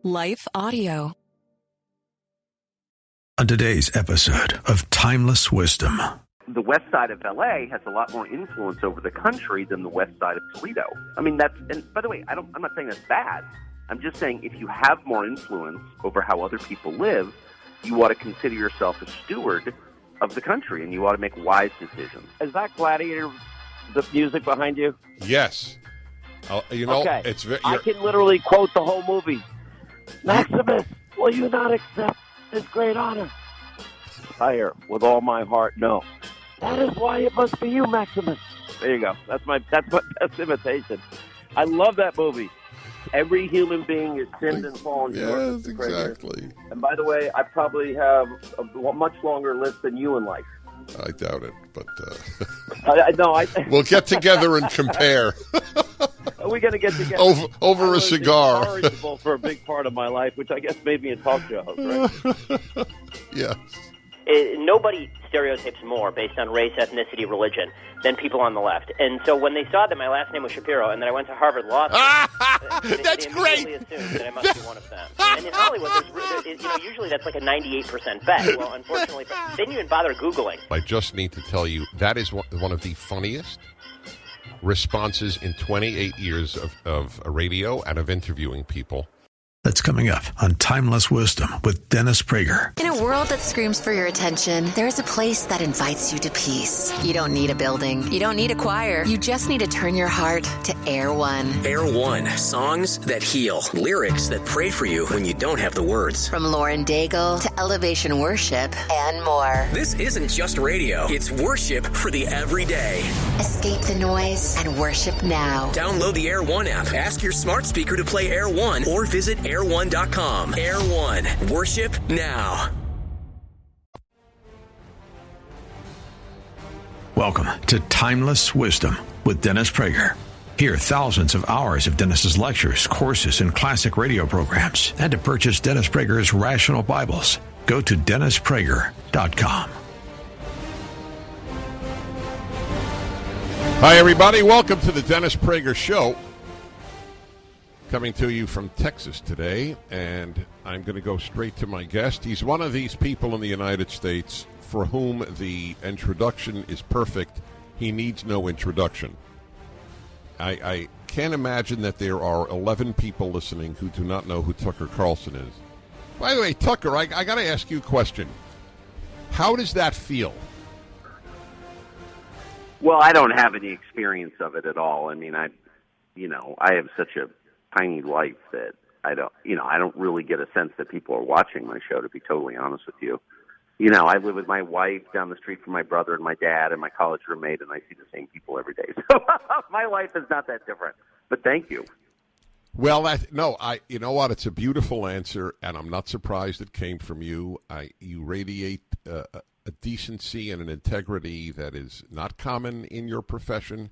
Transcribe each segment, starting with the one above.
Life Audio. On today's episode of Timeless Wisdom. The west side of L.A. has a lot more influence over the country than the west side of Toledo. I mean, and by the way, I'm not saying that's bad. I'm just saying if you have more influence over how other people live, you ought to consider yourself a steward of the country, and you ought to make wise decisions. Is that Gladiator, the music behind you? Yes. Okay. I can literally quote the whole movie. Maximus, will you not accept this great honor? Sire, with all my heart, no. That is why it must be you, Maximus. There you go. That's my best imitation. I love that movie. Every human being is sinned and fallen short. Yes, exactly. And by the way, I probably have a much longer list than you in life. I doubt it, but we'll get together and compare. Are we going to get together? Over a cigar. Incorrigible for a big part of my life, which I guess made me a talk show host, right? Yes. Nobody stereotypes more based on race, ethnicity, religion than people on the left. And so when they saw that my last name was Shapiro and that I went to Harvard Law School, That's they great. immediately assumed that I must be one of them. And in Hollywood, usually that's like a 98% bet. Well, unfortunately, they didn't even bother Googling. I just need to tell you, that is one of the funniest responses in 28 years of radio and of interviewing people. That's coming up on Timeless Wisdom with Dennis Prager. In a world that screams for your attention, there is a place that invites you to peace. You don't need a building. You don't need a choir. You just need to turn your heart to Air One. Air One. Songs that heal. Lyrics that pray for you when you don't have the words. From Lauren Daigle to Elevation Worship and more. This isn't just radio. It's worship for the everyday. Escape the noise and worship now. Download the Air One app. Ask your smart speaker to play Air One or visit air1.com. Air One. Worship now. Welcome to Timeless Wisdom with Dennis Prager. Hear thousands of hours of Dennis's lectures, courses, and classic radio programs. And to purchase Dennis Prager's Rational Bibles, go to DennisPrager.com. Hi, everybody. Welcome to the Dennis Prager Show. Coming to you from Texas today, and I'm going to go straight to my guest. He's one of these people in the United States for whom the introduction is perfect. He needs no introduction. I can't imagine that there are 11 people listening who do not know who Tucker Carlson is. By the way, Tucker, I got to ask you a question. How does that feel? Well, I don't have any experience of it at all. I mean, I have such a tiny life that I don't really get a sense that people are watching my show, to be totally honest with you. I live with my wife down the street from my brother and my dad and my college roommate, and I see the same people every day. So my life is not that different. But thank you. Well, you know what? It's a beautiful answer, and I'm not surprised it came from you. You radiate a decency and an integrity that is not common in your profession.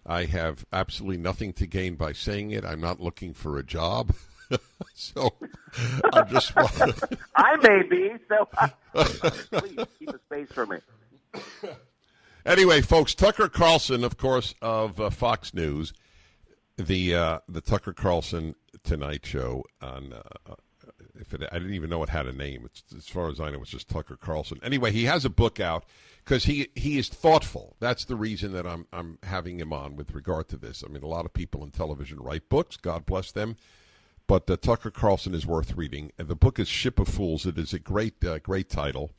I have absolutely nothing to gain by saying it. I'm not looking for a job. So I'm just... I may be, so please keep a space for me. Anyway, folks, Tucker Carlson, of course, of Fox News, the Tucker Carlson Tonight Show on... I didn't even know it had a name. As far as I know, it's just Tucker Carlson. Anyway, he has a book out because he is thoughtful. That's the reason that I'm having him on with regard to this. I mean, a lot of people in television write books. God bless them. But Tucker Carlson is worth reading. And the book is Ship of Fools. It is a great title.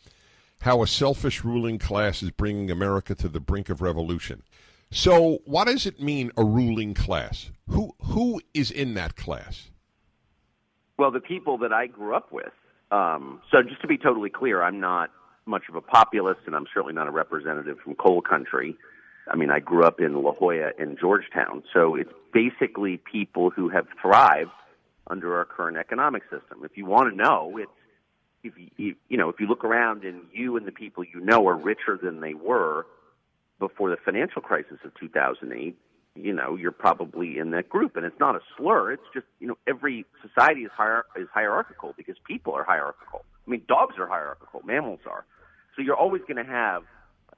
How a Selfish Ruling Class is Bringing America to the Brink of Revolution. So what does it mean, a ruling class? Who is in that class? Well, the people that I grew up with. So just to be totally clear, I'm not much of a populist, and I'm certainly not a representative from coal country. I mean, I grew up in La Jolla and Georgetown. So it's basically people who have thrived under our current economic system. If you want to know, if you look around and you and the people you know are richer than they were before the financial crisis of 2008, you're probably in that group. And it's not a slur. It's just, every society is hierarchical because people are hierarchical. I mean, dogs are hierarchical. Mammals are. So you're always going to have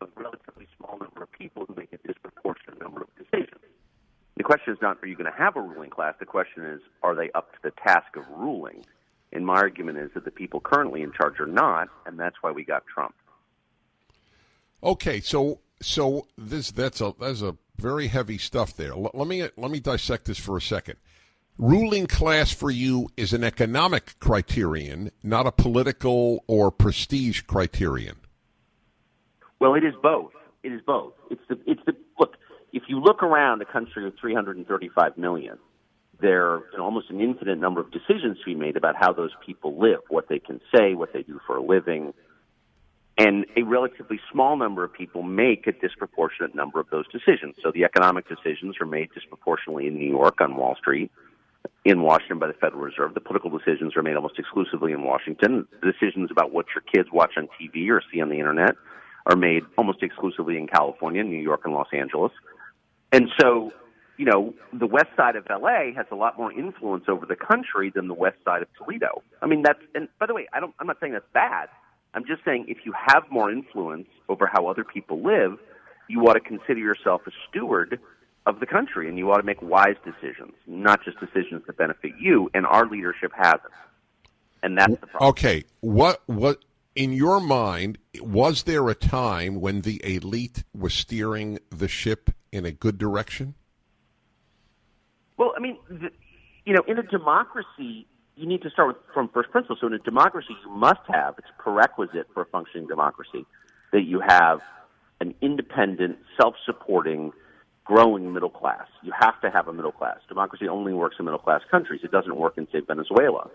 a relatively small number of people who make a disproportionate number of decisions. The question is not, are you going to have a ruling class? The question is, are they up to the task of ruling? And my argument is that the people currently in charge are not, and that's why we got Trump. Okay, so that's a very heavy stuff there. Let me dissect this for a second. Ruling class for you is an economic criterion, not a political or prestige criterion. Well, it is both. It is both. It's the look. If you look around a country of 335 million, there are almost an infinite number of decisions to be made about how those people live, what they can say, what they do for a living. And a relatively small number of people make a disproportionate number of those decisions. So the economic decisions are made disproportionately in New York on Wall Street, in Washington by the Federal Reserve. The political decisions are made almost exclusively in Washington. The decisions about what your kids watch on TV or see on the Internet are made almost exclusively in California, New York, and Los Angeles. And so, the west side of L.A. has a lot more influence over the country than the west side of Toledo. I mean, and by the way, I'm not saying that's bad. I'm just saying if you have more influence over how other people live, you ought to consider yourself a steward of the country, and you ought to make wise decisions, not just decisions that benefit you, and our leadership hasn't. And that's the problem. Okay, what in your mind, was there a time when the elite was steering the ship in a good direction? Well, I mean, in a democracy, you need to start from first principles. So in a democracy, you must have, it's a prerequisite for a functioning democracy, that you have an independent, self-supporting, growing middle class. You have to have a middle class. Democracy only works in middle-class countries. It doesn't work in, say, Venezuela,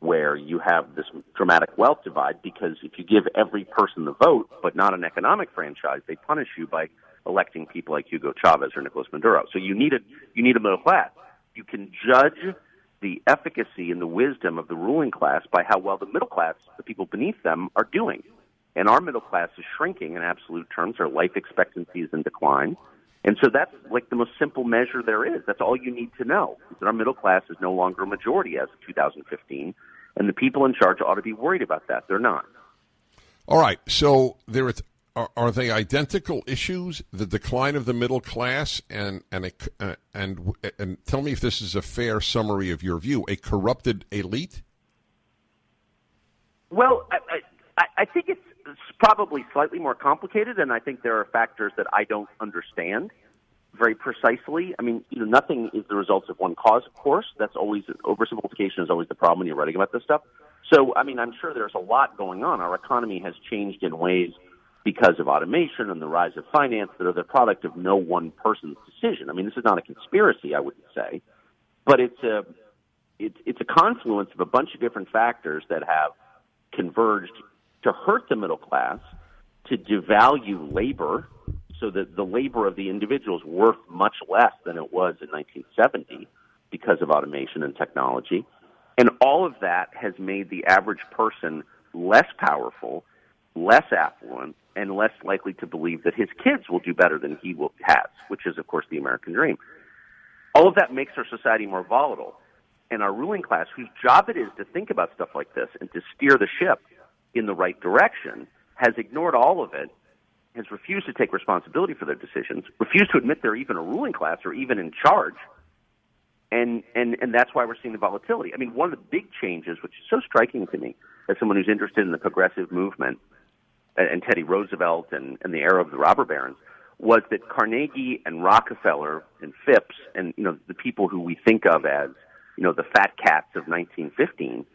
where you have this dramatic wealth divide, because if you give every person the vote, but not an economic franchise, they punish you by electing people like Hugo Chavez or Nicolas Maduro. So you need a middle class. You can judge the efficacy and the wisdom of the ruling class by how well the middle class, the people beneath them, are doing. And our middle class is shrinking in absolute terms. Our life expectancy is in decline. And so that's like the most simple measure there is. That's all you need to know, is that our middle class is no longer a majority as of 2015, and the people in charge ought to be worried about that. They're not. All right. So are they identical issues, the decline of the middle class and tell me if this is a fair summary of your view, a corrupted elite? Well, I think it's probably slightly more complicated, and I think there are factors that I don't understand very precisely. I mean, nothing is the result of one cause, of course. That's always, oversimplification is always the problem when you're writing about this stuff. So, I mean, I'm sure there's a lot going on. Our economy has changed in ways because of automation and the rise of finance that are the product of no one person's decision. I mean, this is not a conspiracy, I wouldn't say, but it's a confluence of a bunch of different factors that have converged to hurt the middle class, to devalue labor, so that the labor of the individual is worth much less than it was in 1970 because of automation and technology. And all of that has made the average person less powerful, less affluent, and less likely to believe that his kids will do better than he has, which is, of course, the American dream. All of that makes our society more volatile. And our ruling class, whose job it is to think about stuff like this and to steer the ship in the right direction, has ignored all of it, has refused to take responsibility for their decisions, refused to admit they're even a ruling class or even in charge, and that's why we're seeing the volatility. I mean, one of the big changes, which is so striking to me as someone who's interested in the progressive movement and Teddy Roosevelt and the era of the robber barons, was that Carnegie and Rockefeller and Phipps and the people who we think of as the fat cats of 1915,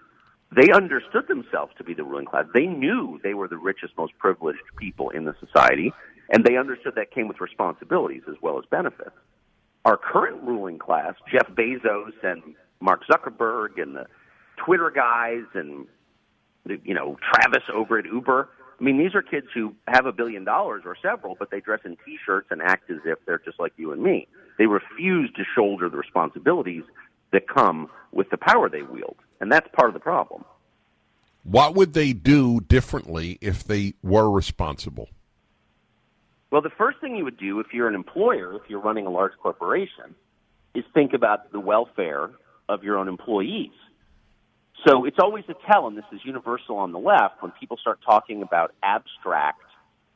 they understood themselves to be the ruling class. They knew they were the richest, most privileged people in the society, and they understood that came with responsibilities as well as benefits. Our current ruling class, Jeff Bezos and Mark Zuckerberg and the Twitter guys and Travis over at Uber, I mean, these are kids who have $1 billion or several, but they dress in T-shirts and act as if they're just like you and me. They refuse to shoulder the responsibilities that come with the power they wield. And that's part of the problem. What would they do differently if they were responsible? Well, the first thing you would do if you're an employer, if you're running a large corporation, is think about the welfare of your own employees. So it's always a tell, and this is universal on the left, when people start talking about abstract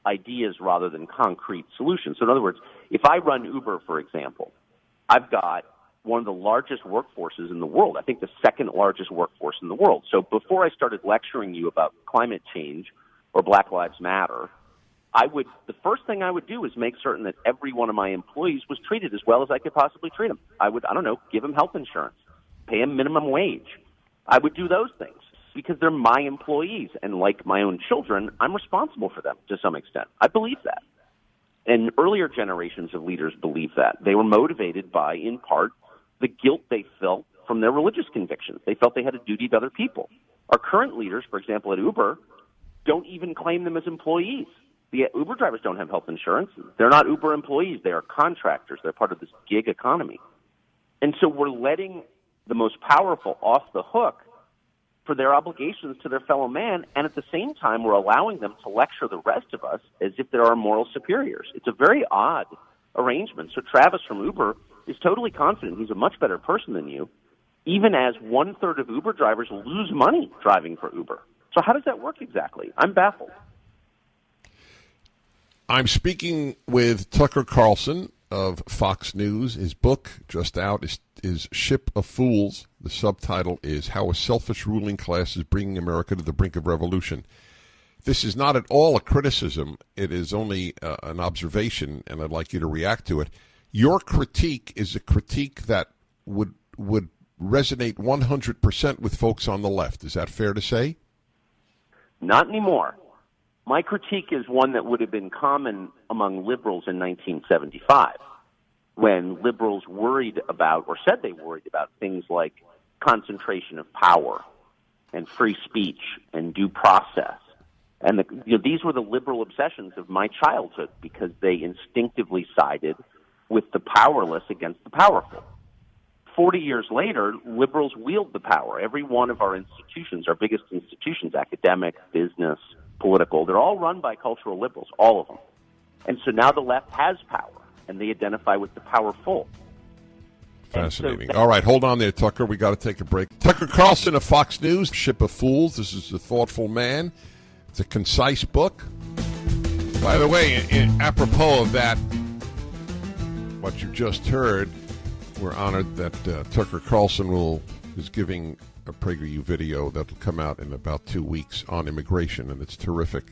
ideas rather than concrete solutions. So in other words, if I run Uber, for example, I've got one of the largest workforces in the world. I think the second largest workforce in the world. So before I started lecturing you about climate change or Black Lives Matter, the first thing I would do is make certain that every one of my employees was treated as well as I could possibly treat them. I would, give them health insurance, pay them minimum wage. I would do those things because they're my employees. And like my own children, I'm responsible for them to some extent. I believe that. And earlier generations of leaders believed that. They were motivated by, in part, the guilt they felt from their religious convictions. They felt they had a duty to other people. Our current leaders, for example, at Uber, don't even claim them as employees. The Uber drivers don't have health insurance. They're not Uber employees. They are contractors. They're part of this gig economy. And so we're letting the most powerful off the hook for their obligations to their fellow man, and at the same time, we're allowing them to lecture the rest of us as if they're our moral superiors. It's a very odd arrangement. So Travis from Uber is totally confident he's a much better person than you, even as 1/3 of Uber drivers lose money driving for Uber. So how does that work exactly? I'm baffled. I'm speaking with Tucker Carlson of Fox News. His book, just out, is Ship of Fools. The subtitle is How a Selfish Ruling Class is Bringing America to the Brink of Revolution. This is not at all a criticism. It is only an observation, and I'd like you to react to it. Your critique is a critique that would resonate 100% with folks on the left. Is that fair to say? Not anymore. My critique is one that would have been common among liberals in 1975, when liberals worried about, or said they worried about, things like concentration of power and free speech and due process. And these were the liberal obsessions of my childhood because they instinctively sided with the powerless against the powerful. 40 years later, liberals wield the power. Every one of our institutions, our biggest institutions, academic, business, political, they're all run by cultural liberals, all of them. And so now the left has power, and they identify with the powerful. Fascinating. All right, hold on there, Tucker. We got to take a break. Tucker Carlson of Fox News, Ship of Fools. This is a thoughtful man. It's a concise book. By the way, apropos of that, what you just heard, we're honored that Tucker Carlson is giving a PragerU video that will come out in about 2 weeks on immigration, and it's terrific.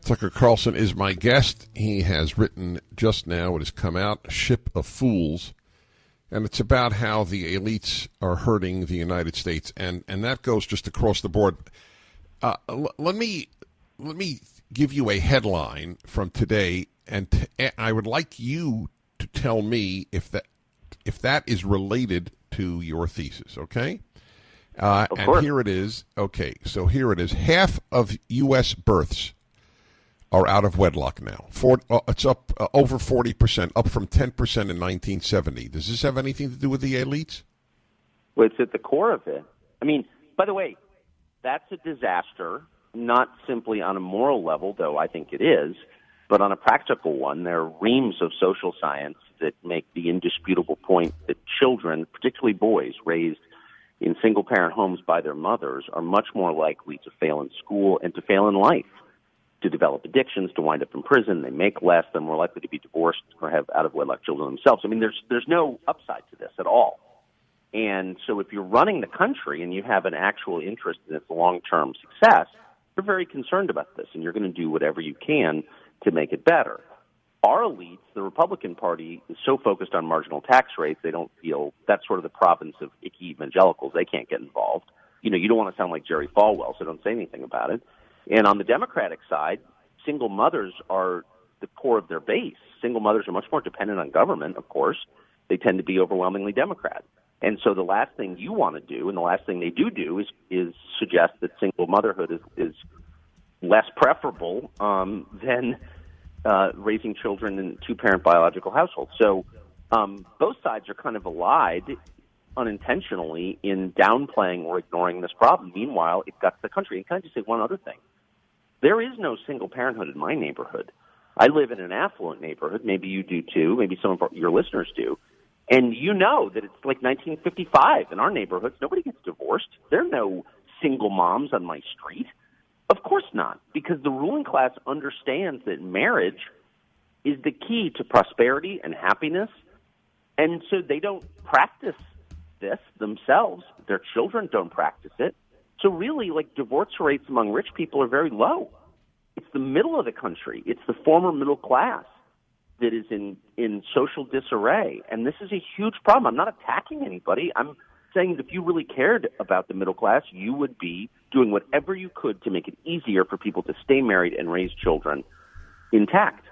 Tucker Carlson is my guest. He has written just now, it has come out, Ship of Fools, and it's about how the elites are hurting the United States, and that goes just across the board. Let me give you a headline from today, and I would like you to tell me if that is related to your thesis, okay? Of and course. Here it is. Okay, so here it is. Half of U.S. births are out of wedlock now. It's up over 40%, up from 10% in 1970. Does this have anything to do with the elites? Well, it's at the core of it. I mean, by the way, that's a disaster, not simply on a moral level, though I think it is, but on a practical one. There are reams of social science that make the indisputable point that children, particularly boys, raised in single-parent homes by their mothers are much more likely to fail in school and to fail in life, to develop addictions, to wind up in prison. They make less. They're more likely to be divorced or have out-of-wedlock children themselves. I mean, there's no upside to this at all. And so if you're running the country and you have an actual interest in its long-term success, you're very concerned about this, and you're going to do whatever you can to make it better. Our elites, the Republican Party, is so focused on marginal tax rates, they don't feel that's sort of the province of icky evangelicals. They can't get involved. You don't want to sound like Jerry Falwell, so don't say anything about it. And on the Democratic side, single mothers are the core of their base. Single mothers are much more dependent on government, of course. They tend to be overwhelmingly Democrat. And so the last thing you want to do, and the last thing they do is suggest that single motherhood is less preferable than raising children in two-parent biological households. So both sides are kind of allied unintentionally in downplaying or ignoring this problem. Meanwhile, it guts the country. And can I just say one other thing? There is no single parenthood in my neighborhood. I live in an affluent neighborhood. Maybe you do too. Maybe some of your listeners do. And you know that it's like 1955 in our neighborhoods. Nobody gets divorced. There are no single moms on my street. Of course not, because the ruling class understands that marriage is the key to prosperity and happiness. And so they don't practice this themselves. Their children don't practice it. So really, like, divorce rates among rich people are very low. It's the middle of the country. It's the former middle class that is in social disarray. And this is a huge problem. I'm not attacking anybody. I'm saying that if you really cared about the middle class, you would be doing whatever you could to make it easier for people to stay married and raise children intact.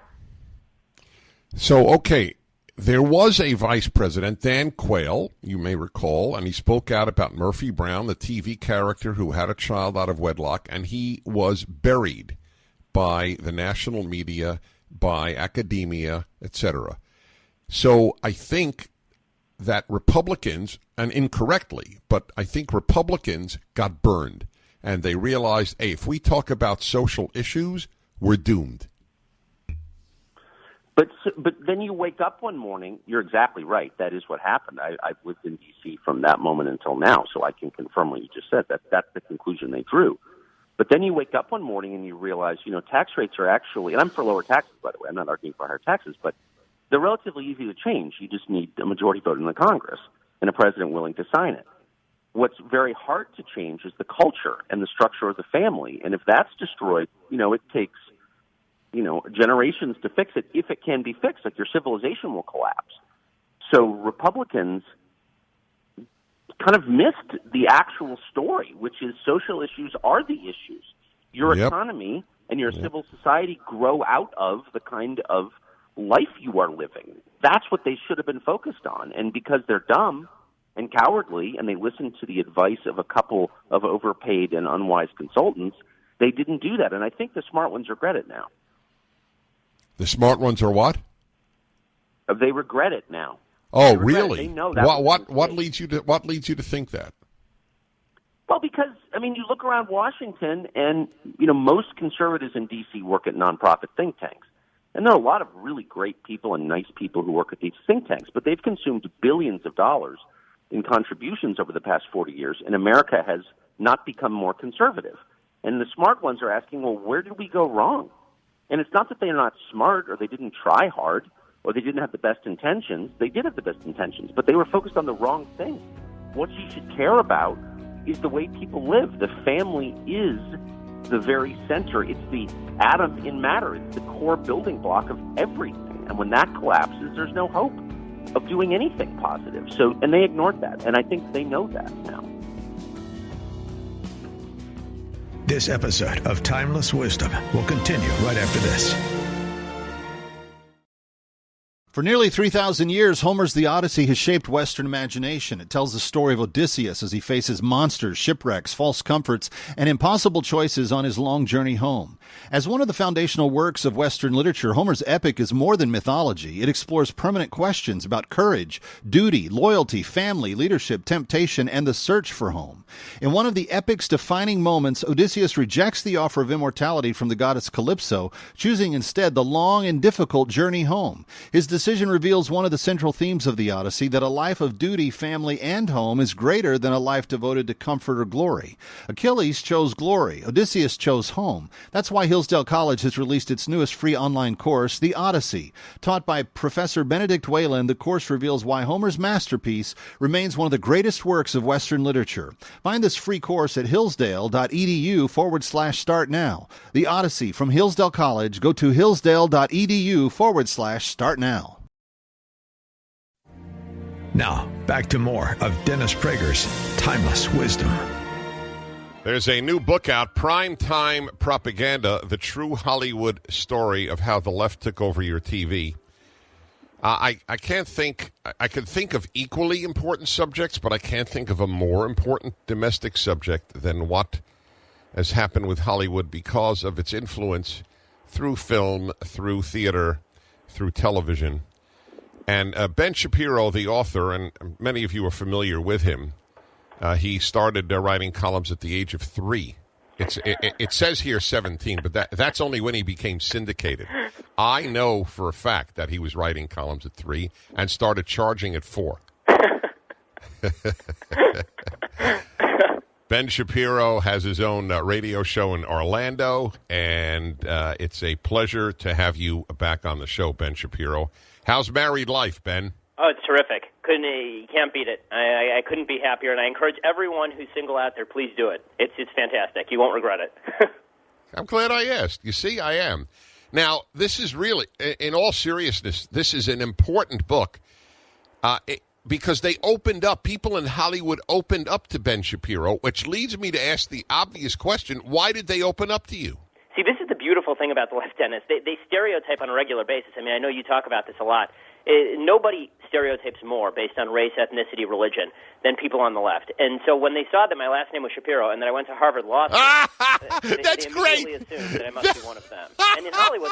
So, okay, there was a vice president, Dan Quayle, you may recall, and he spoke out about Murphy Brown, the TV character who had a child out of wedlock, and he was buried by the national media, by academia, etc. So I think that Republicans, and incorrectly, but I think Republicans got burned, and they realized, hey, if we talk about social issues, we're doomed. But then you wake up one morning, you're exactly right. That is what happened. I've lived in D.C. from that moment until now, so I can confirm what you just said. That's the conclusion they drew. But then you wake up one morning and you realize, tax rates are actually, and I'm for lower taxes, by the way. I'm not arguing for higher taxes, but they're relatively easy to change. You just need a majority vote in the Congress and a president willing to sign it. What's very hard to change is the culture and the structure of the family. And if that's destroyed, it takes generations to fix it, if it can be fixed. Like, your civilization will collapse. So Republicans kind of missed the actual story, which is social issues are the issues. Your economy and your civil society grow out of the kind of life you are living. That's what they should have been focused on. And because they're dumb and cowardly and they listen to the advice of a couple of overpaid and unwise consultants, they didn't do that. And I think the smart ones regret it now. The smart ones are what? They regret it now. Oh, really? They know that. What leads you to think that? Well, because you look around Washington, and most conservatives in D.C. work at nonprofit think tanks, and there are a lot of really great people and nice people who work at these think tanks, but they've consumed billions of dollars in contributions over the past 40 years, and America has not become more conservative. And the smart ones are asking, well, where did we go wrong? And it's not that they're not smart or they didn't try hard or they didn't have the best intentions. They did have the best intentions, but they were focused on the wrong thing. What you should care about is the way people live. The family is the very center. It's the atom in matter. It's the core building block of everything. And when that collapses, there's no hope of doing anything positive. And they ignored that. And I think they know that now. This episode of Timeless Wisdom will continue right after this. For nearly 3,000 years, Homer's The Odyssey has shaped Western imagination. It tells the story of Odysseus as he faces monsters, shipwrecks, false comforts, and impossible choices on his long journey home. As one of the foundational works of Western literature, Homer's epic is more than mythology. It explores permanent questions about courage, duty, loyalty, family, leadership, temptation, and the search for home. In one of the epic's defining moments, Odysseus rejects the offer of immortality from the goddess Calypso, choosing instead the long and difficult journey home. His decision reveals one of the central themes of the Odyssey, that a life of duty, family, and home is greater than a life devoted to comfort or glory. Achilles chose glory. Odysseus chose home. That's why Hillsdale College has released its newest free online course, The Odyssey. Taught by Professor Benedict Whalen, the course reveals why Homer's masterpiece remains one of the greatest works of Western literature. Find this free course at hillsdale.edu/start now. The Odyssey from Hillsdale College. Go to hillsdale.edu/start now. Now, back to more of Dennis Prager's Timeless Wisdom. There's a new book out, Primetime Propaganda, The True Hollywood Story of How the Left Took Over Your TV. I can think of equally important subjects, but I can't think of a more important domestic subject than what has happened with Hollywood because of its influence through film, through theater, through television. And Ben Shapiro, the author, and many of you are familiar with him, he started writing columns at the age of 3. It says here 17, but that's only when he became syndicated. I know for a fact that he was writing columns at 3 and started charging at 4. Ben Shapiro has his own radio show in Orlando, and it's a pleasure to have you back on the show, Ben Shapiro. How's married life, Ben? Oh, it's terrific. You can't beat it. I couldn't be happier, and I encourage everyone who's single out there, please do it. It's fantastic. You won't regret it. I'm glad I asked. You see, I am. Now, this is really, in all seriousness, this is an important book because they opened up, people in Hollywood opened up to Ben Shapiro, which leads me to ask the obvious question, why did they open up to you? See, this is the beautiful thing about the left, Dennis. They stereotype on a regular basis. I mean, I know you talk about this a lot. Nobody stereotypes more based on race, ethnicity, religion than people on the left. And so when they saw that my last name was Shapiro and that I went to Harvard Law School, they immediately assumed that I must be one of them. And in Hollywood,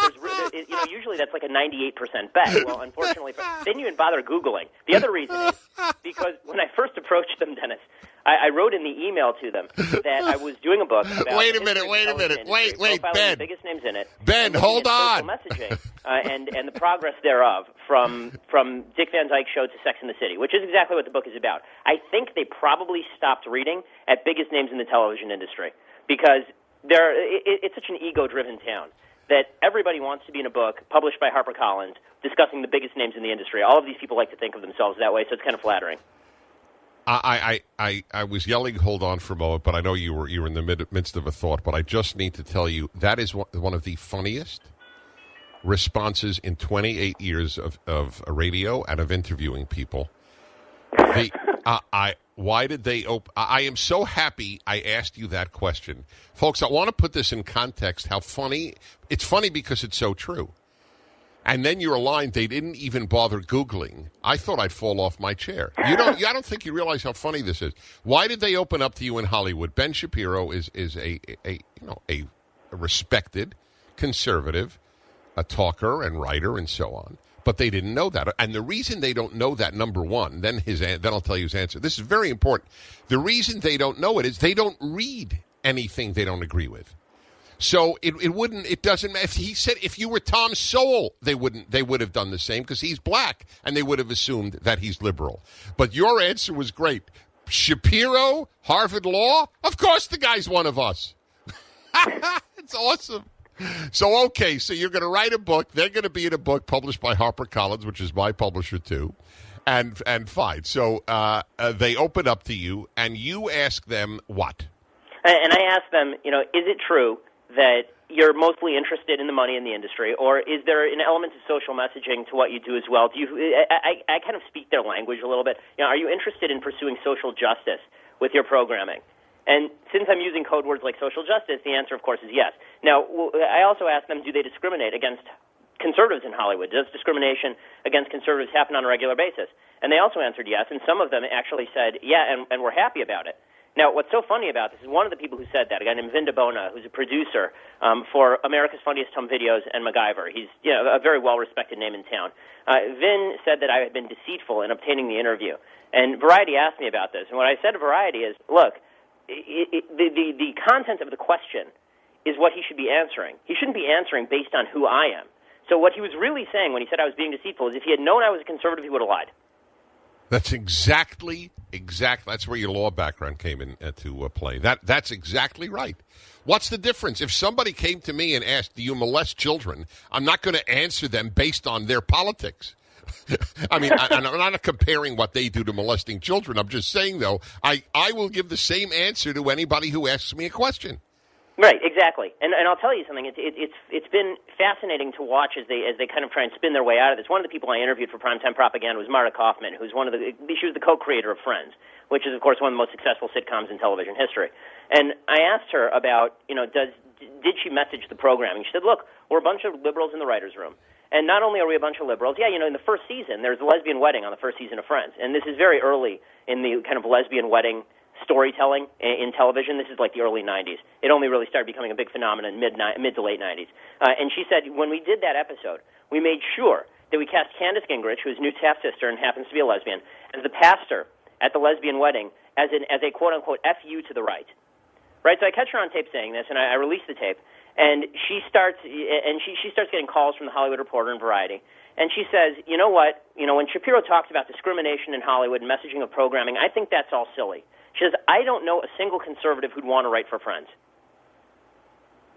usually that's like a 98% bet. Well, unfortunately, they didn't even bother Googling. The other reason is because when I first approached them, Dennis, I wrote in the email to them that I was doing a book about Wait a minute, Ben. The biggest names in it. Ben, hold on. Messaging and the progress thereof from Dick Van Dyke's show to Sex and the City, which is exactly what the book is about. I think they probably stopped reading at biggest names in the television industry because it's such an ego-driven town that everybody wants to be in a book published by HarperCollins discussing the biggest names in the industry. All of these people like to think of themselves that way, so it's kind of flattering. I was yelling, hold on for a moment, but I know you were in the midst of a thought, but I just need to tell you that is one of the funniest responses in 28 years of radio and of interviewing people. Why did they open? I am so happy I asked you that question. Folks, I want to put this in context, how funny. It's funny because it's so true. And then your line, they didn't even bother Googling. I thought I'd fall off my chair. I don't think you realize how funny this is. Why did they open up to you in Hollywood? Ben Shapiro is a respected conservative, a talker and writer and so on. But they didn't know that. And the reason they don't know that, number one, then I'll tell you his answer. This is very important. The reason they don't know it is they don't read anything they don't agree with. So it doesn't matter. If he said, if you were Tom Sowell, they would have done the same because he's black and they would have assumed that he's liberal. But your answer was great. Shapiro, Harvard Law? Of course the guy's one of us. It's awesome. So, okay, so you're going to write a book. They're going to be in a book published by HarperCollins, which is my publisher too. And fine. So they open up to you and you ask them what? And I ask them, is it true that you're mostly interested in the money in the industry, or is there an element of social messaging to what you do as well? I kind of speak their language a little bit. Are you interested in pursuing social justice with your programming? And since I'm using code words like social justice, the answer, of course, is yes. Now, I also ask them, do they discriminate against conservatives in Hollywood? Does discrimination against conservatives happen on a regular basis? And they also answered yes, and some of them actually said, yeah, and we're happy about it. Now, what's so funny about this is one of the people who said that, a guy named Vin DeBona, who's a producer for America's Funniest Home Videos and MacGyver. He's a very well-respected name in town. Vin said that I had been deceitful in obtaining the interview. And Variety asked me about this. And what I said to Variety is, look, the content of the question is what he should be answering. He shouldn't be answering based on who I am. So what he was really saying when he said I was being deceitful is if he had known I was a conservative, he would have lied. That's exactly. That's where your law background came in to play. That's exactly right. What's the difference? If somebody came to me and asked, do you molest children, I'm not going to answer them based on their politics. I mean, I'm not comparing what they do to molesting children. I'm just saying, though, I will give the same answer to anybody who asks me a question. Right, exactly. And I'll tell you something. It's been fascinating to watch as they kind of try and spin their way out of this. One of the people I interviewed for Primetime Propaganda was Marta Kaufman, who's she was the co-creator of Friends, which is, of course, one of the most successful sitcoms in television history. And I asked her about, did she message the programming? She said, look, we're a bunch of liberals in the writers' room. And not only are we a bunch of liberals, in the first season, there's a lesbian wedding on the first season of Friends. And this is very early in the kind of lesbian wedding storytelling in television. This is like the early 90s. It only really started becoming a big phenomenon in mid to late 90s. And she said, when we did that episode, we made sure that we cast Candace Gingrich, who's Newt's half-sister and happens to be a lesbian, as the pastor at the lesbian wedding as a quote-unquote F-U to the right. Right? So I catch her on tape saying this, and I release the tape. And she starts getting calls from the Hollywood Reporter and Variety. And she says, you know what? When Shapiro talks about discrimination in Hollywood and messaging of programming, I think that's all silly. She says, I don't know a single conservative who'd want to write for Friends.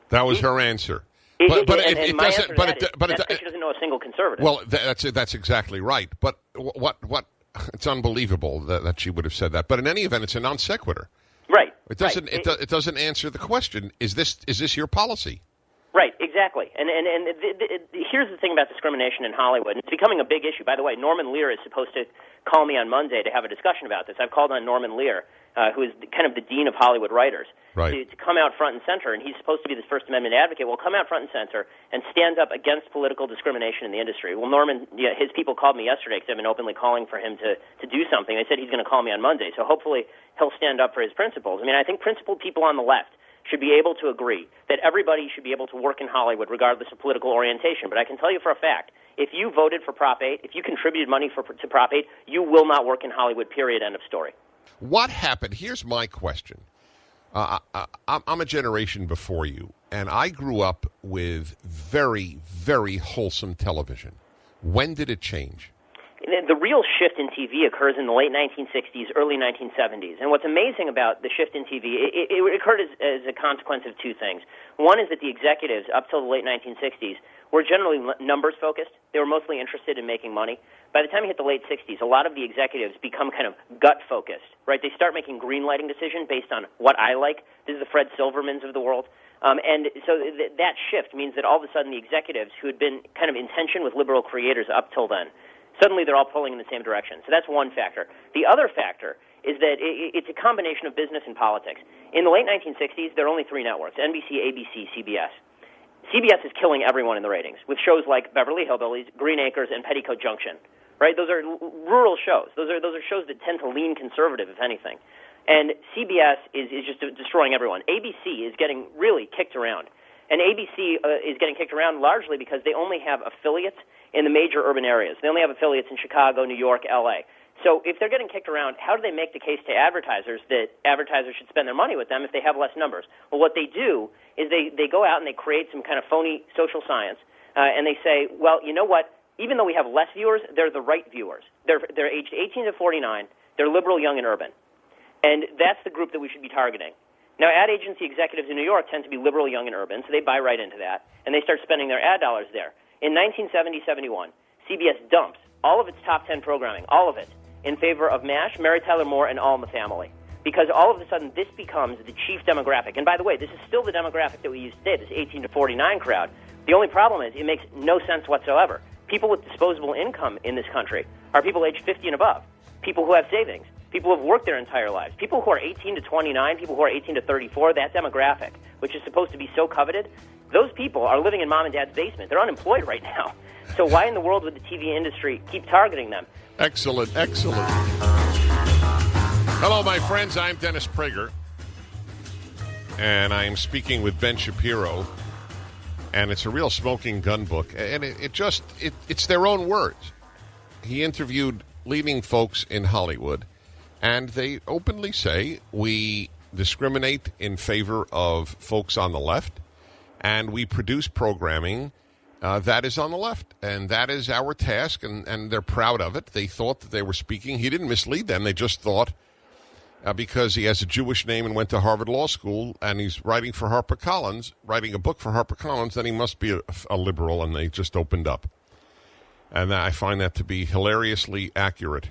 That was her answer. She doesn't know a single conservative. Well, that's exactly right. But what it's unbelievable that she would have said that. But in any event, it's a non sequitur. Right. It doesn't. Right. It doesn't answer the question. Is this your policy? Right, exactly. And here's the thing about discrimination in Hollywood. It's becoming a big issue. By the way, Norman Lear is supposed to call me on Monday to have a discussion about this. I've called on Norman Lear, who is kind of the dean of Hollywood writers, to come out front and center. And he's supposed to be this First Amendment advocate. Well, come out front and center and stand up against political discrimination in the industry. Well, Norman, his people called me yesterday because I've been openly calling for him to do something. They said he's going to call me on Monday. So hopefully he'll stand up for his principles. I mean, I think principled people on the left should be able to agree that everybody should be able to work in Hollywood regardless of political orientation. But I can tell you for a fact, if you voted for Prop 8, if you contributed money to Prop 8, you will not work in Hollywood, period, end of story. What happened? Here's my question. I'm a generation before you, and I grew up with very, very wholesome television. When did it change? The real shift in TV occurs in the late 1960s, early 1970s. And what's amazing about the shift in TV, it occurred as a consequence of two things. One is that the executives, up till the late 1960s, were generally numbers-focused. They were mostly interested in making money. By the time you hit the late 60s, a lot of the executives become kind of gut-focused, right? They start making green-lighting decisions based on what I like. This is the Fred Silvermans of the world. And so that shift means that all of a sudden the executives who had been kind of in tension with liberal creators up till then, suddenly they're all pulling in the same direction. So that's one factor. The other factor is that it's a combination of business and politics. In the late 1960s, there are only three networks, NBC, ABC, CBS. CBS is killing everyone in the ratings with shows like Beverly Hillbillies, Green Acres, and Petticoat Junction. Right? Those are rural shows. Those are shows that tend to lean conservative, if anything. And CBS is just destroying everyone. ABC is getting really kicked around. And ABC is getting kicked around largely because they only have affiliates in the major urban areas. They only have affiliates in Chicago, New York, L.A. So if they're getting kicked around, how do they make the case to advertisers that advertisers should spend their money with them if they have less numbers? Well, what they do is they go out and they create some kind of phony social science, and they say, well, you know what? Even though we have less viewers, they're the right viewers. They're aged 18 to 49. They're liberal, young, and urban. And that's the group that we should be targeting. Now, ad agency executives in New York tend to be liberal, young, and urban, so they buy right into that, and they start spending their ad dollars there. In 1970-71, CBS dumps all of its top 10 programming, all of it, in favor of MASH, Mary Tyler Moore, and All in the Family. Because all of a sudden, this becomes the chief demographic. And by the way, this is still the demographic that we use today, this 18 to 49 crowd. The only problem is it makes no sense whatsoever. People with disposable income in this country are people aged 50 and above, people who have savings, people who have worked their entire lives, people who are 18 to 29, people who are 18 to 34, that demographic, which is supposed to be so coveted, those people are living in mom and dad's basement. They're unemployed right now. So why in the world would the TV industry keep targeting them? Excellent, excellent. Hello, my friends. I'm Dennis Prager, and I am speaking with Ben Shapiro, and it's a real smoking gun book, and it's their own words. He interviewed leading folks in Hollywood, and they openly say we discriminate in favor of folks on the left, and we produce programming that is on the left, and that is our task, and they're proud of it. They thought that they were speaking. He didn't mislead them. They just thought because he has a Jewish name and went to Harvard Law School, and he's writing for HarperCollins, writing a book for HarperCollins, then he must be a liberal, and they just opened up. And I find that to be hilariously accurate.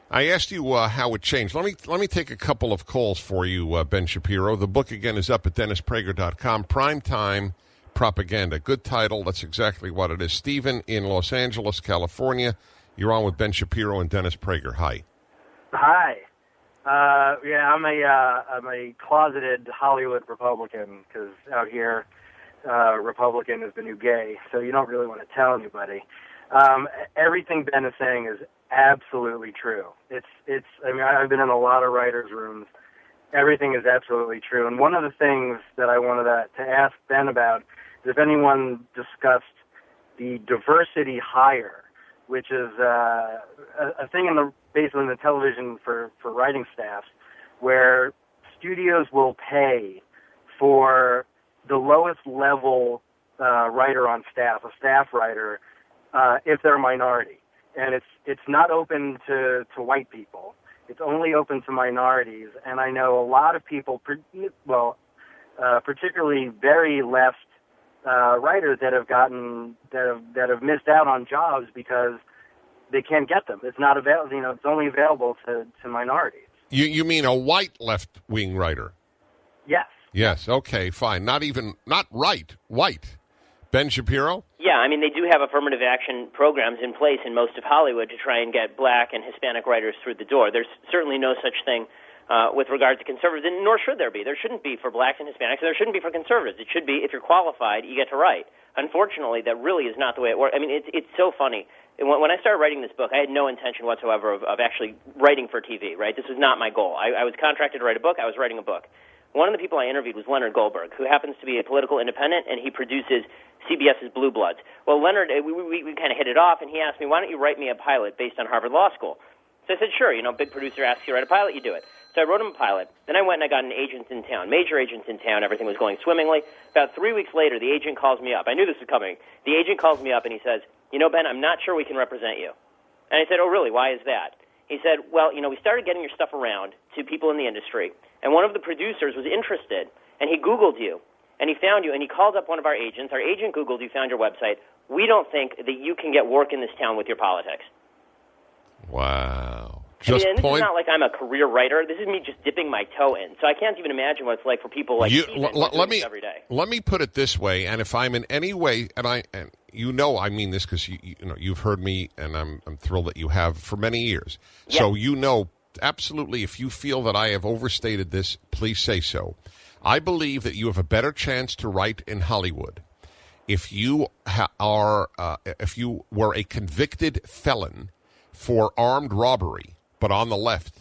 I asked you how it changed. Let me take a couple of calls for you, Ben Shapiro. The book, again, is up at DennisPrager.com. Primetime Propaganda. Good title. That's exactly what it is. Stephen in Los Angeles, California. You're on with Ben Shapiro and Dennis Prager. Hi. Hi. I'm a closeted Hollywood Republican because out here, Republican is the new gay, so you don't really want to tell anybody. Everything Ben is saying is absolutely true. I've been in a lot of writers' rooms. Everything is absolutely true. And one of the things that I wanted to ask Ben about is if anyone discussed the diversity hire, which is a thing basically in the television for writing staffs, where studios will pay for the lowest level writer on staff, a staff writer, if they're a minority. And it's not open to white people. It's only open to minorities. And I know a lot of people, particularly very left writers that have missed out on jobs because they can't get them. It's not available. It's only available to minorities. You mean a white left-wing writer? Yes. Yes. Okay. Fine. Not right. White. Ben Shapiro? Yeah, I mean, they do have affirmative action programs in place in most of Hollywood to try and get black and Hispanic writers through the door. There's certainly no such thing with regard to conservatives, and nor should there be. There shouldn't be for blacks and Hispanics, and there shouldn't be for conservatives. It should be, if you're qualified, you get to write. Unfortunately, that really is not the way it works. I mean, it's so funny. When I started writing this book, I had no intention whatsoever of actually writing for TV, right? This was not my goal. I was contracted to write a book. I was writing a book. One of the people I interviewed was Leonard Goldberg, who happens to be a political independent, and he produces CBS's Blue Bloods. Well, Leonard, we kind of hit it off, and he asked me, why don't you write me a pilot based on Harvard Law School? So I said, sure. Big producer asks you to write a pilot, you do it. So I wrote him a pilot. Then I went and I got an agent in town, major agents in town. Everything was going swimmingly. About 3 weeks later, the agent calls me up. I knew this was coming. The agent calls me up, and he says, Ben, I'm not sure we can represent you. And I said, oh, really? Why is that? He said, well, we started getting your stuff around to people in the industry, and one of the producers was interested, and he Googled you, and he found you, and he called up one of our agents. Our agent Googled you, found your website. We don't think that you can get work in this town with your politics. Wow. This is not like I'm a career writer. This is me just dipping my toe in. So I can't even imagine what it's like for people like Stephen who do this every day. Let me put it this way, and if I'm in any way, and I mean this because you've heard me, and I'm thrilled that you have for many years. Yep. So absolutely, if you feel that I have overstated this, please say so. I believe that you have a better chance to write in Hollywood if you if you were a convicted felon for armed robbery, but on the left,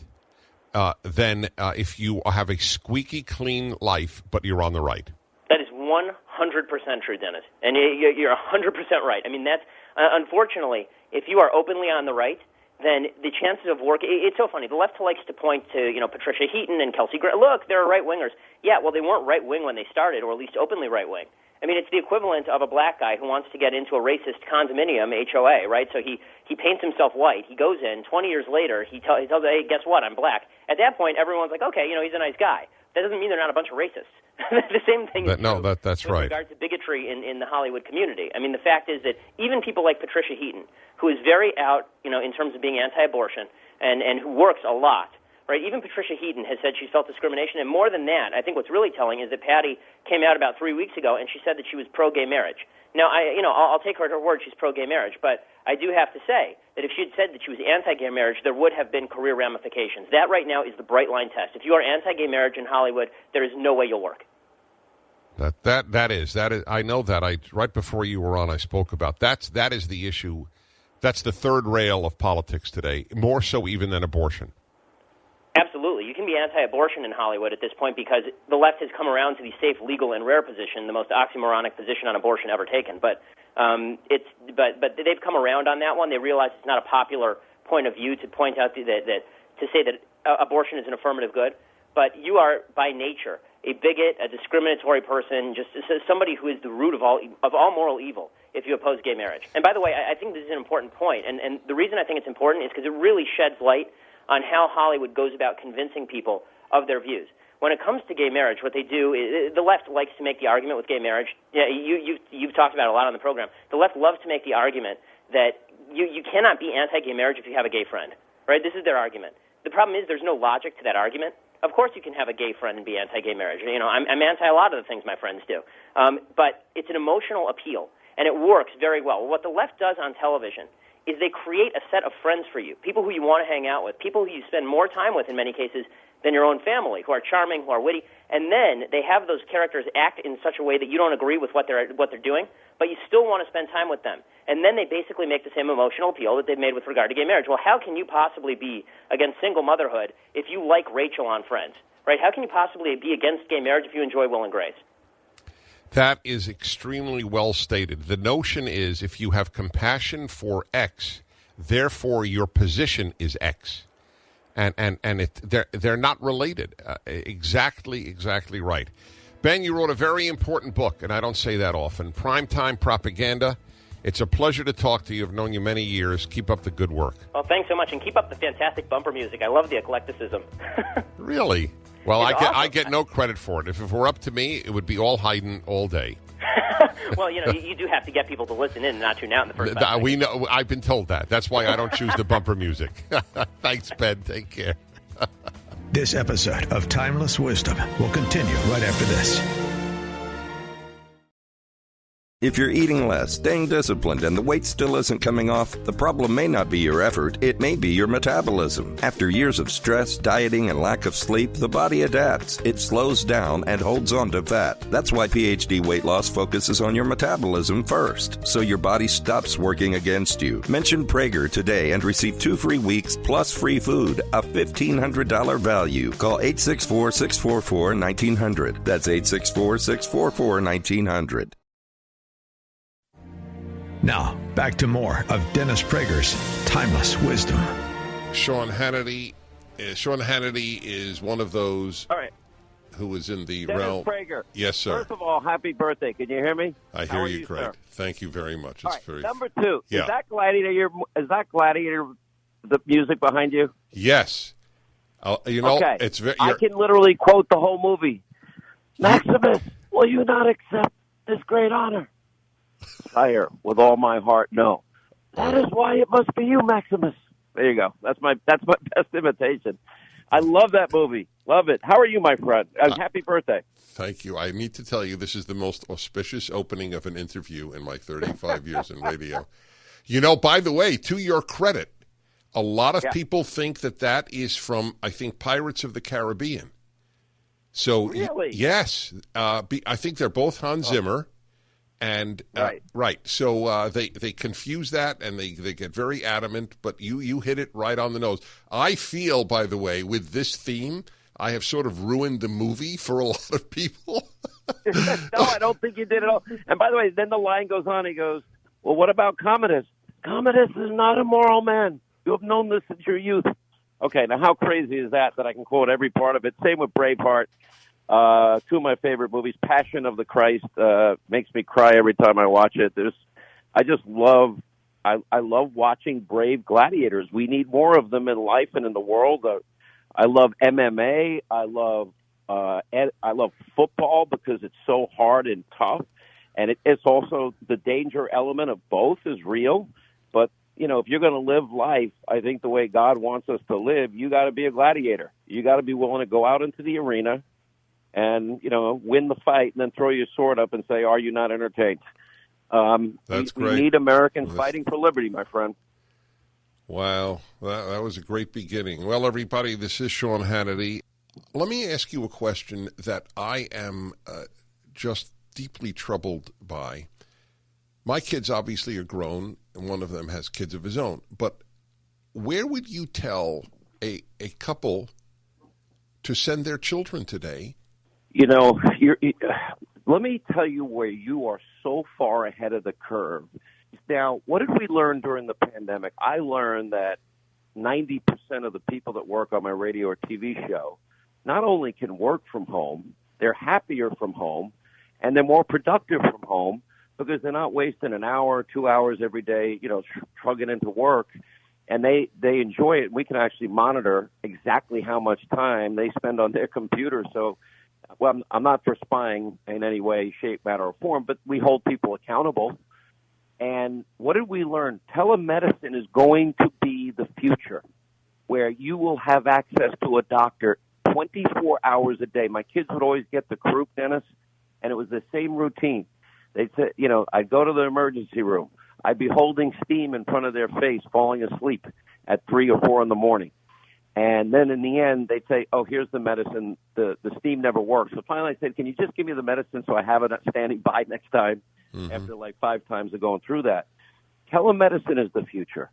than if you have a squeaky clean life, but you're on the right. That is 100% true, Dennis. And you're 100% right. I mean, that's unfortunately, if you are openly on the right, then the chances of work, it's so funny. The left likes to point to, Patricia Heaton and Kelsey Gray. Look, they're right-wingers. Yeah, well, they weren't right-wing when they started, or at least openly right-wing. I mean, it's the equivalent of a black guy who wants to get into a racist condominium, HOA, right? So he paints himself white. He goes in. 20 years later, he tells hey, guess what? I'm black. At that point, everyone's like, okay, he's a nice guy. That doesn't mean they're not a bunch of racists. The same thing is true that's with right. regard to bigotry in the Hollywood community. I mean, the fact is that even people like Patricia Heaton, who is very out, in terms of being anti-abortion and who works a lot, right? Even Patricia Heaton has said she felt discrimination, and more than that, I think what's really telling is that Patty came out about 3 weeks ago and she said that she was pro-gay marriage. Now, I'll take her at her word; she's pro-gay marriage, but I do have to say that if she had said that she was anti-gay marriage, there would have been career ramifications. That right now is the bright line test. If you are anti-gay marriage in Hollywood, there is no way you'll work. That is. I know that. Right before you were on, I spoke about that is the issue. That's the third rail of politics today, more so even than abortion. Absolutely. You can be anti-abortion in Hollywood at this point because the left has come around to the safe, legal, and rare position, the most oxymoronic position on abortion ever taken. But they've come around on that one. They realize it's not a popular point of view to point out that to say that abortion is an affirmative good. But you are by nature a bigot, a discriminatory person, just somebody who is the root of all moral evil if you oppose gay marriage. And by the way, I think this is an important point. And the reason I think it's important is because it really sheds light on how Hollywood goes about convincing people of their views. When it comes to gay marriage, what they do is the left likes to make the argument with gay marriage. Yeah, you've talked about it a lot on the program. The left loves to make the argument that you cannot be anti-gay marriage if you have a gay friend, right? This is their argument. The problem is there's no logic to that argument. Of course you can have a gay friend and be anti-gay marriage. I'm anti a lot of the things my friends do. But it's an emotional appeal, and it works very well. What the left does on television is they create a set of friends for you, people who you want to hang out with, people who you spend more time with in many cases than your own family, who are charming, who are witty, and then they have those characters act in such a way that you don't agree with what they're doing, but you still want to spend time with them. And then they basically make the same emotional appeal that they've made with regard to gay marriage. Well, how can you possibly be against single motherhood if you like Rachel on Friends, right? How can you possibly be against gay marriage if you enjoy Will and Grace? That is extremely well stated. The notion is if you have compassion for X, therefore your position is X. And they're not related. Exactly right. Ben, you wrote a very important book, and I don't say that often, Primetime Propaganda. It's a pleasure to talk to you. I've known you many years. Keep up the good work. Well, thanks so much, and keep up the fantastic bumper music. I love the eclecticism. Really? Well, I get no credit for it. If it were up to me, it would be all Haydn all day. Well, you do have to get people to listen in and not tune out in the first 5 seconds. We know. I've been told that. That's why I don't choose the bumper music. Thanks, Ben. Take care. This episode of Timeless Wisdom will continue right after this. If you're eating less, staying disciplined, and the weight still isn't coming off, the problem may not be your effort, it may be your metabolism. After years of stress, dieting, and lack of sleep, the body adapts. It slows down and holds on to fat. That's why PhD Weight Loss focuses on your metabolism first, so your body stops working against you. Mention Prager today and receive 2 free weeks plus free food, a $1,500 value. Call 864-644-1900. That's 864-644-1900. Now, back to more of Dennis Prager's Timeless Wisdom. Sean Hannity. Sean Hannity is one of those who is in the Dennis realm. Prager. Yes, sir. First of all, happy birthday. Can you hear me? I hear you, Craig. Thank you very much. All It's right, very number 2. Yeah. Is that Gladiator the music behind you? Yes. Okay. It's very. I can literally quote the whole movie. Maximus, will you not accept this great honor? Sire, with all my heart, no. That is why it must be you, Maximus. There you go. That's my best imitation. I love that movie. Love it. How are you, my friend? Happy birthday. Thank you. I need to tell you, this is the most auspicious opening of an interview in my 35 years in radio. By the way, to your credit, a lot of people think that is from, I think, Pirates of the Caribbean. So, really? Yes. I think they're both Hans Zimmer. And right, so they confuse that, and they get very adamant. But you hit it right on the nose. I feel, by the way, with this theme, I have sort of ruined the movie for a lot of people. No, I don't think you did at all. And by the way, then the line goes on. He goes, "Well, what about Commodus? Commodus is not a moral man. You have known this since your youth." Okay, now how crazy is that I can quote every part of it? Same with Braveheart. 2 of my favorite movies, Passion of the Christ, makes me cry every time I watch it. I love watching brave gladiators. We need more of them in life and in the world. I love MMA. I love football because it's so hard and tough, and it's also the danger element of both is real. But if you're going to live life, I think the way God wants us to live, you got to be a gladiator. You got to be willing to go out into the arena and, win the fight and then throw your sword up and say, are you not entertained? That's great. We need Americans fighting for liberty, my friend. Wow. That was a great beginning. Well, everybody, this is Sean Hannity. Let me ask you a question that I am just deeply troubled by. My kids obviously are grown, and one of them has kids of his own. But where would you tell a couple to send their children today? Let me tell you where you are so far ahead of the curve. Now, what did we learn during the pandemic? I learned that 90% of the people that work on my radio or TV show not only can work from home, they're happier from home, and they're more productive from home because they're not wasting an hour or 2 hours every day, trugging into work. And they enjoy it. We can actually monitor exactly how much time they spend on their computer. So, well, I'm not for spying in any way, shape, matter, or form, but we hold people accountable. And what did we learn? Telemedicine is going to be the future, where you will have access to a doctor 24 hours a day. My kids would always get the croup, Dennis, and it was the same routine. They'd say, I'd go to the emergency room. I'd be holding steam in front of their face, falling asleep at 3 or 4 in the morning. And then in the end, they'd say, oh, here's the medicine. The steam never works. So finally I said, can you just give me the medicine so I have it standing by next time? Mm-hmm. After like 5 times of going through that. Telemedicine is the future.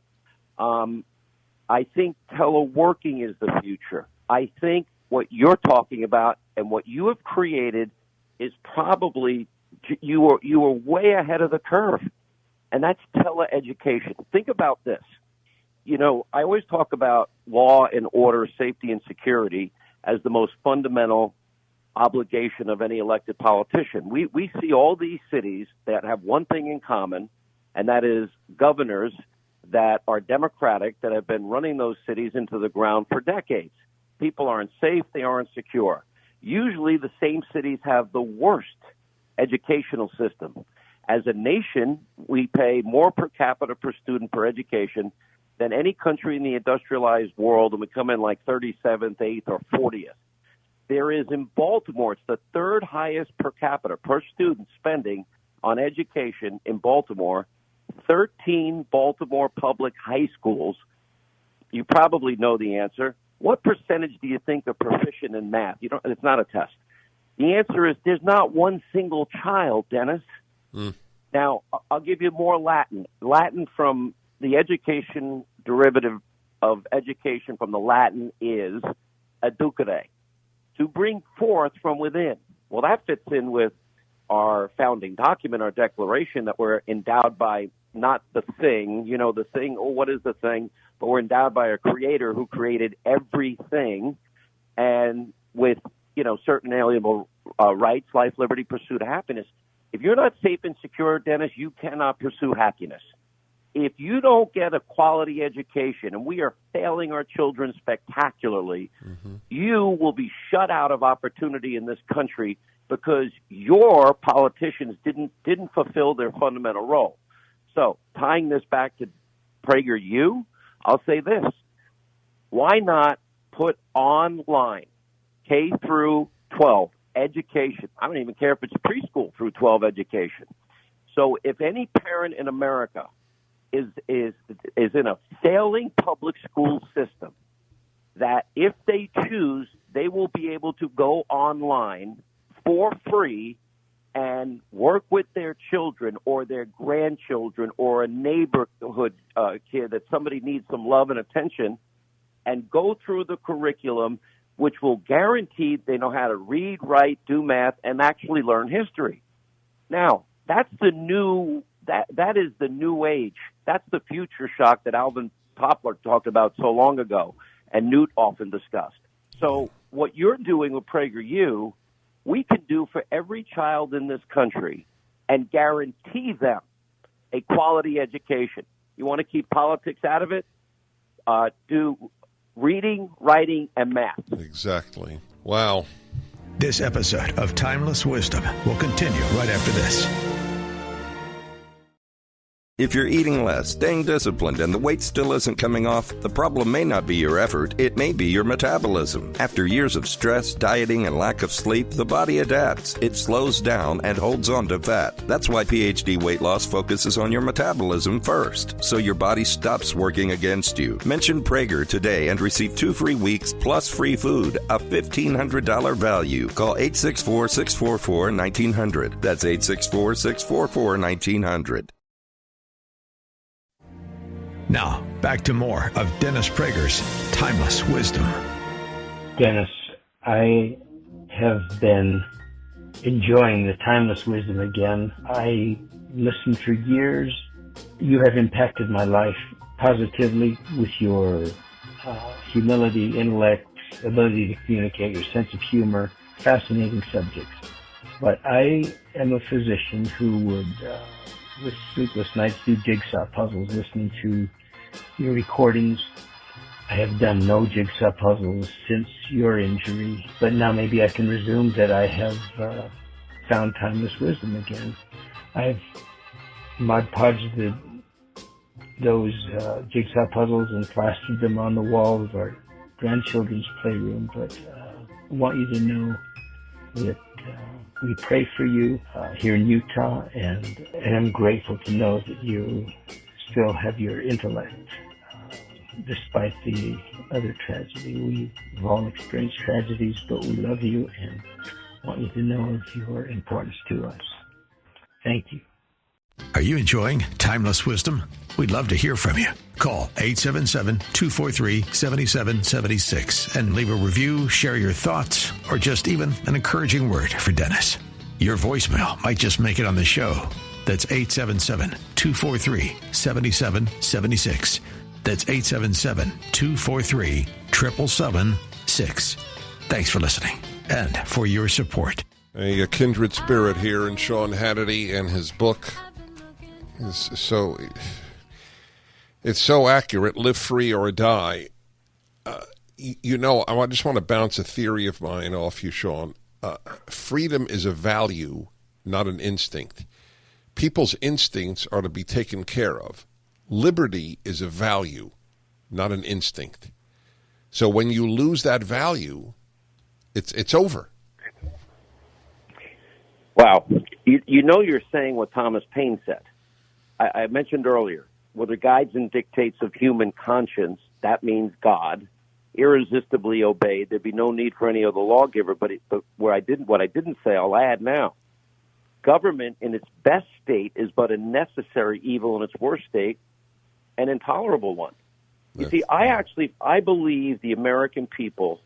I think teleworking is the future. I think what you're talking about and what you have created is probably you are way ahead of the curve. And that's teleeducation. Think about this. I always talk about law and order, safety and security as the most fundamental obligation of any elected politician. We see all these cities that have one thing in common, and that is governors that are Democratic that have been running those cities into the ground for decades. People aren't safe. They aren't secure. Usually the same cities have the worst educational system. As a nation, we pay more per capita per student per education than any country in the industrialized world, and we come in like 37th, 8th, or 40th. There is in Baltimore, it's the third highest per capita per student spending on education in Baltimore, 13 Baltimore public high schools. You probably know the answer. What percentage do you think are proficient in math? It's not a test. The answer is there's not one single child, Dennis. Now, I'll give you more Latin. Latin from the education derivative of education from the Latin is educare, to bring forth from within. Well, that fits in with our founding document, our declaration, that we're endowed by not the thing, the thing, what is the thing? But we're endowed by a creator who created everything, and with, certain inalienable rights, life, liberty, pursuit of happiness. If you're not safe and secure, Dennis, you cannot pursue happiness. If you don't get a quality education, and we are failing our children spectacularly, you will be shut out of opportunity in this country because your politicians didn't fulfill their fundamental role. So, tying this back to PragerU, I'll say this. Why not put online K through 12 education? I don't even care if it's preschool through 12 education. So if any parent in America is in a failing public school system, that if they choose, they will be able to go online for free and work with their children or their grandchildren or a neighborhood kid that somebody needs some love and attention, and go through the curriculum, which will guarantee they know how to read, write, do math, and actually learn history. Now, that's the new that is the new age. That's the future shock that Alvin Toffler talked about so long ago, and Newt often discussed. So what you're doing with PragerU, we can do for every child in this country and guarantee them a quality education. You want to keep politics out of it? Do reading, writing, and math. Exactly. Wow. This episode of Timeless Wisdom will continue right after this. If you're eating less, staying disciplined, and the weight still isn't coming off, the problem may not be your effort, it may be your metabolism. After years of stress, dieting, and lack of sleep, the body adapts. It slows down and holds on to fat. That's why PhD Weight Loss focuses on your metabolism first, so your body stops working against you. Mention Prager today and receive 2 free weeks plus free food, a $1,500 value. Call 864-644-1900. That's 864-644-1900. Now, back to more of Dennis Prager's Timeless Wisdom. Dennis, I have been enjoying the Timeless Wisdom again. I listened for years. You have impacted my life positively with your humility, intellect, ability to communicate, your sense of humor, fascinating subjects. But I am a physician who would, with sleepless nights, do jigsaw puzzles listening to your recordings. I have done no jigsaw puzzles since your injury, but now maybe I can resume that I have found Timeless Wisdom again. I've Mod Podged those jigsaw puzzles and plastered them on the wall of our grandchildren's playroom, but I want you to know that we pray for you here in Utah, and I'm grateful to know that you still have your intellect despite the other tragedy. We've all experienced tragedies, but we love you and want you to know of your importance to us. Thank you. Are you enjoying Timeless Wisdom? We'd love to hear from you. Call 877-243-7776 and leave a review, share your thoughts, or just even an encouraging word for Dennis. Your voicemail might just make it on the show. That's 877-243-7776. That's 877-243-7776. Thanks for listening and for your support. A kindred spirit here in Sean Hannity, and his book is so... It's so accurate. Live free or die. I just want to bounce a theory of mine off you, Sean. Freedom is a value, not an instinct. people's instincts are to be taken care of. Liberty is a value, not an instinct. So when you lose that value, it's over. Wow. You know you're saying what Thomas Paine said. I mentioned earlier, where the guides and dictates of human conscience, that means God, irresistibly obeyed. There'd be no need for any other lawgiver. But what I didn't say, I'll add now. Government in its best state is but a necessary evil in its worst state, an intolerable one. You see, I believe the American people,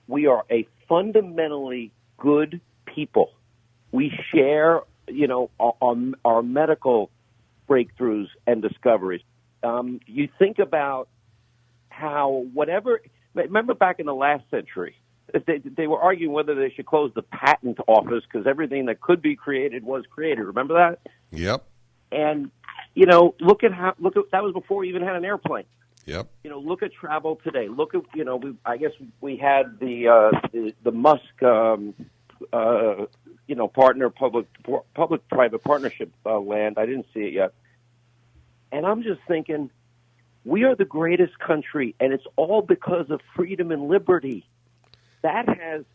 we are a fundamentally good people. We share, our medical breakthroughs and discoveries. You think about how remember back in the last century, they were arguing whether they should close the patent office because everything that could be created was created. Remember that? Yep. And, look at that was before we even had an airplane. Yep. Look at travel today. Look at, I guess we had the Musk, partner, public-private partnership land. I didn't see it yet. And I'm just thinking, we are the greatest country, and it's all because of freedom and liberty. That has,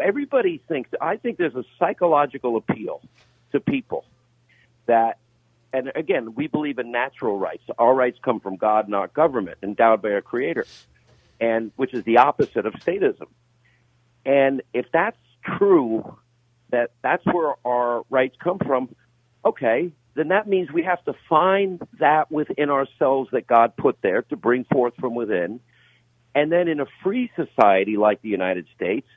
everybody thinks, I think there's a psychological appeal to people that, and again, we believe in natural rights. Our rights come from God, not government, endowed by our Creator, and which is the opposite of statism. And if that's true, that's where our rights come from, okay, then that means we have to find that within ourselves that God put there to bring forth from within. And then in a free society like the United States,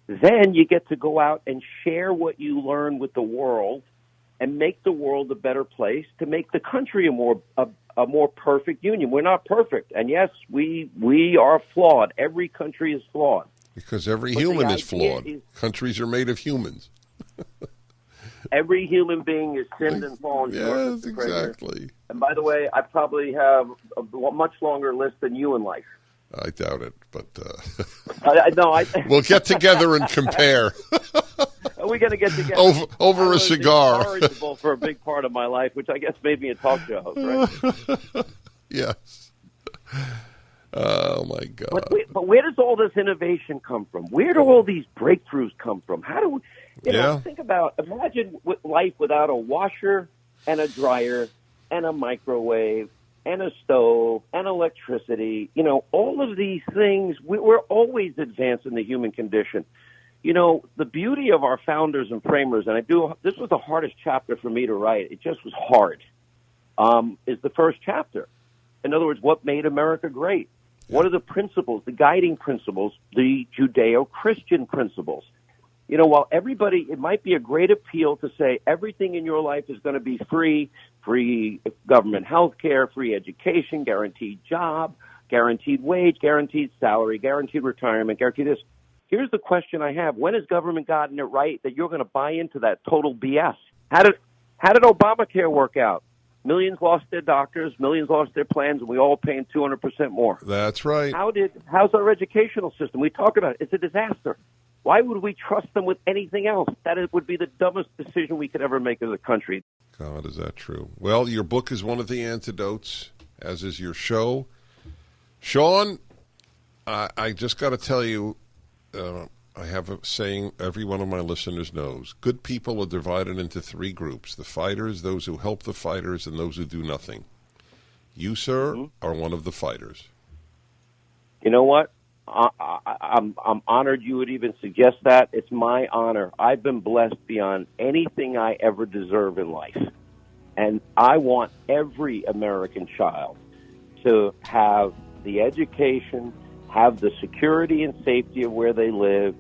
then you get to go out and share what you learn with the world and make the world a better place, to make the country a more perfect union. We're not perfect. And yes, we are flawed. Every country is flawed. Because every human is flawed. Countries are made of humans. Every human being is sinned and fallen short. Yes, exactly. And by the way, I probably have a much longer list than you in life. I doubt it, but we'll get together and compare. We're going to get together over a cigar. Incorrigible for a big part of my life, which I guess made me a talk show host, right? Yes. Oh my God! But where does all this innovation come from? Where do all these breakthroughs come from? How do we, imagine life without a washer and a dryer and a microwave and a stove and electricity. All of these things, we're always advancing the human condition. The beauty of our founders and framers, and this was the hardest chapter for me to write. It just was hard. Is the first chapter. In other words, what made America great? What are the principles, the guiding principles, the Judeo-Christian principles? While it might be a great appeal to say everything in your life is going to be free government health care, free education, guaranteed job, guaranteed wage, guaranteed salary, guaranteed retirement, guaranteed this. Here's the question I have. When has government gotten it right that you're going to buy into that total BS? How did Obamacare work out? Millions lost their doctors, millions lost their plans, and we all paying 200% more. That's right. How's our educational system? We talk about it. It's a disaster. Why would we trust them with anything else? Would be the dumbest decision we could ever make as a country. God, is that true? Well, your book is one of the antidotes, as is your show. Sean, I just got to tell you, I have a saying every one of my listeners knows. Good people are divided into three groups: the fighters, those who help the fighters, and those who do nothing. You, sir, are one of the fighters. You know what? I'm honored you would even suggest that. It's my honor. I've been blessed beyond anything I ever deserve in life. And I want every American child to have the education, have the security and safety of where they live,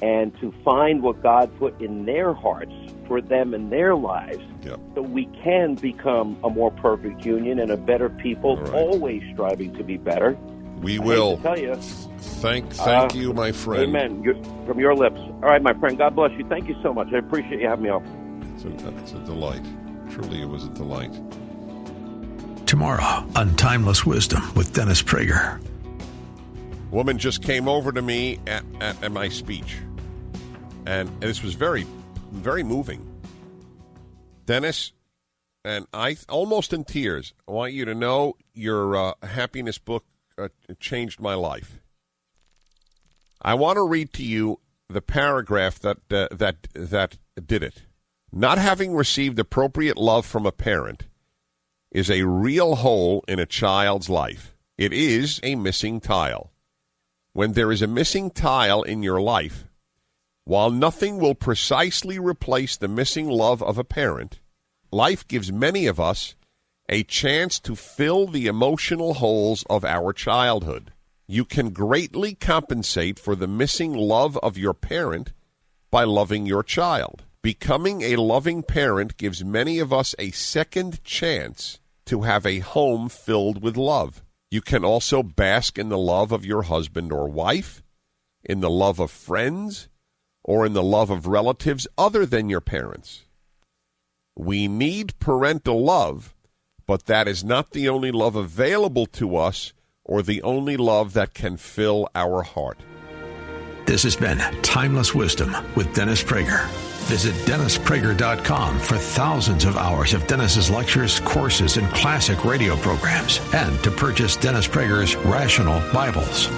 and to find what God put in their hearts for them in their lives. Yep. So we can become a more perfect union and a better people, always striving to be better. We will. Tell you. Thank you, my friend. Amen. From your lips. All right, my friend. God bless you. Thank you so much. I appreciate you having me on. It's a delight. Truly, it was a delight. Tomorrow on Timeless Wisdom with Dennis Prager. Woman just came over to me at my speech, and this was very, very moving. Dennis, and I almost in tears, I want you to know your happiness book changed my life. I want to read to you the paragraph that did it. Not having received appropriate love from a parent is a real hole in a child's life. It is a missing tile. When there is a missing tile in your life, while nothing will precisely replace the missing love of a parent, life gives many of us a chance to fill the emotional holes of our childhood. You can greatly compensate for the missing love of your parent by loving your child. Becoming a loving parent gives many of us a second chance to have a home filled with love. You can also bask in the love of your husband or wife, in the love of friends, or in the love of relatives other than your parents. We need parental love, but that is not the only love available to us or the only love that can fill our heart. This has been Timeless Wisdom with Dennis Prager. Visit DennisPrager.com for thousands of hours of Dennis's lectures, courses, and classic radio programs, and to purchase Dennis Prager's Rational Bibles.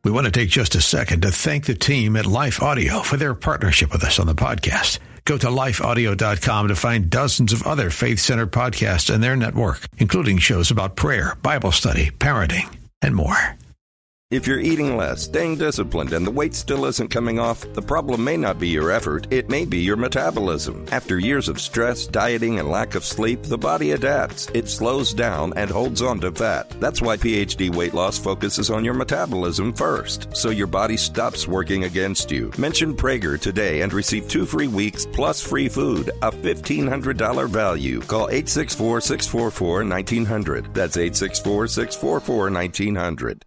We want to take just a second to thank the team at Life Audio for their partnership with us on the podcast. Go to lifeaudio.com to find dozens of other faith-centered podcasts in their network, including shows about prayer, Bible study, parenting, and more. If you're eating less, staying disciplined, and the weight still isn't coming off, the problem may not be your effort, it may be your metabolism. After years of stress, dieting, and lack of sleep, the body adapts. It slows down and holds on to fat. That's why PhD Weight Loss focuses on your metabolism first, so your body stops working against you. Mention Prager today and receive 2 free weeks plus free food, a $1,500 value. Call 864-644-1900. That's 864-644-1900.